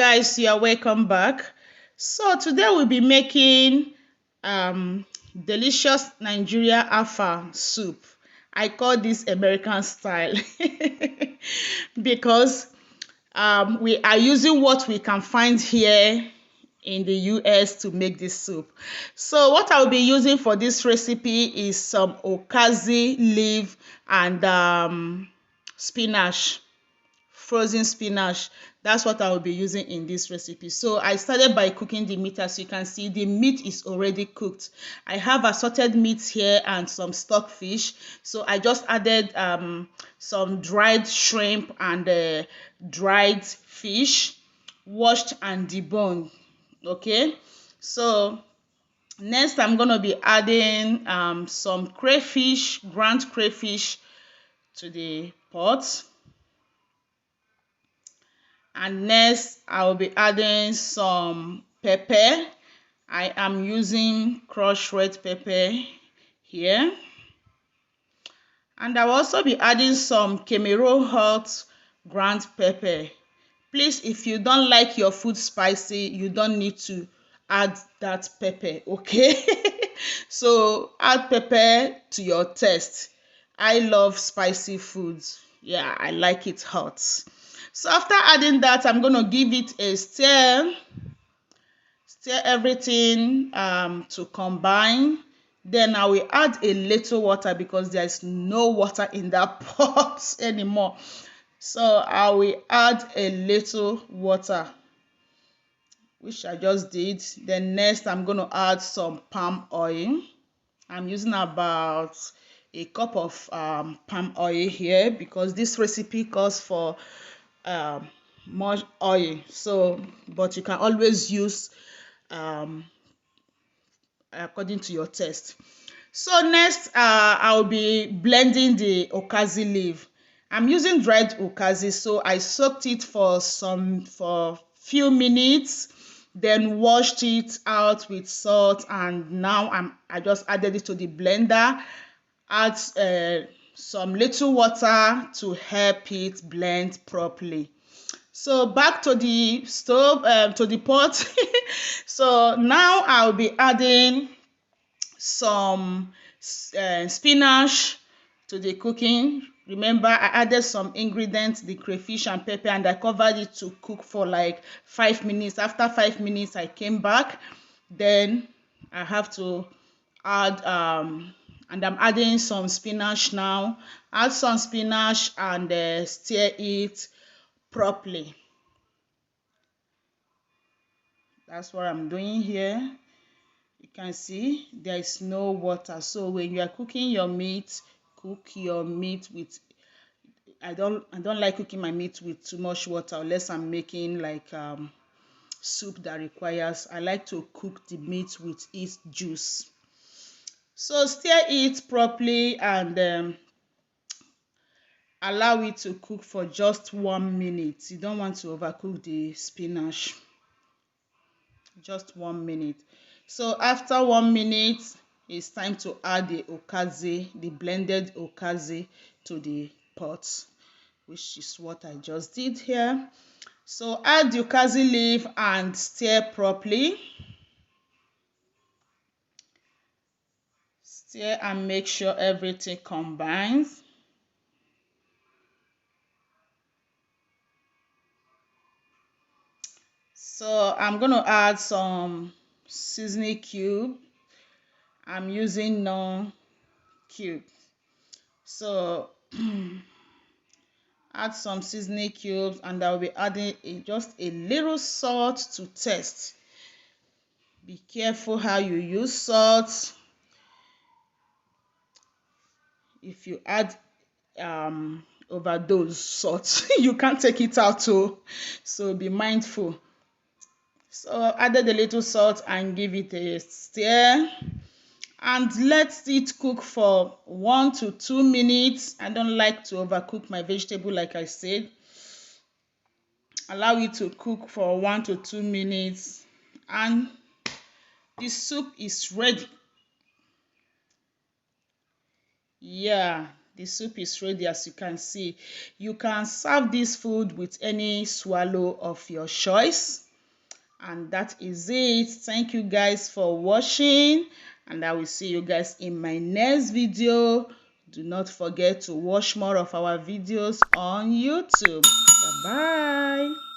guys, you are welcome back. So today we'll be making delicious Nigeria Afang soup. I call this American style because we are using what we can find here in the US to make this soup. So what I'll be using for this recipe is some okazi leaf and spinach, frozen spinach. That's what I will be using in this recipe. So I started by cooking the meat. As you can see, the meat is already cooked. I have assorted meats here and some stock fish. So I just added some dried shrimp and dried fish, washed and deboned. Okay, so next I'm going to be adding some crayfish, ground crayfish to the pot. And next I will be adding some pepper. I am using crushed red pepper here. And I will also be adding some Cameroon hot ground pepper. Please, if you don't like your food spicy, you don't need to add that pepper, okay? So add pepper to your taste. I love spicy foods. Yeah, I like it hot. So after adding that, I'm going to give it a stir. Stir everything to combine. Then I will add a little water because there is no water in that pot anymore. So I will add a little water, which I just did. Then next I'm going to add some palm oil. I'm using about a cup of palm oil here because this recipe calls for more oil. So, but you can always use according to your taste. So next I'll be blending the okazi leaf. I'm using dried okazi, so I soaked it for few minutes, then washed it out with salt, and now I just added it to the blender. Add some little water to help it blend properly. So back to the stove, to the pot. So now I'll be adding some spinach to the cooking. Remember, I added some ingredients, the crayfish and pepper, and I covered it to cook for like 5 minutes. After 5 minutes, I came back. Then I have to add and I'm adding some spinach now. Add some spinach and stir it properly. That's what I'm doing here. You can see there is no water. So when you are cooking your meat, cook your meat with, I don't like cooking my meat with too much water unless I'm making like soup that requires. I like to cook the meat with its juice. So stir it properly and allow it to cook for just 1 minute. You don't want to overcook the spinach. Just 1 minute. So after 1 minute, it's time to add the okazi, the blended okazi, to the pot, which is what I just did here. So add the okazi leaf and stir properly. Stir and make sure everything combines. So I'm going to add some seasoning cube. I'm using no cube. So add some seasoning cubes, and I'll be adding just a little salt to taste. Be careful how you use salt. If you add overdose salt, you can't take it out too. So be mindful. So added a little salt and give it a stir. And let it cook for 1 to 2 minutes. I don't like to overcook my vegetable, like I said. Allow it to cook for 1 to 2 minutes and the soup is ready. Yeah, The soup is ready, as you can see. You can serve this food with any swallow of your choice. And that is it. Thank you guys for watching, and I will see you guys in my next video. Do not forget to watch more of our videos on YouTube. Bye bye.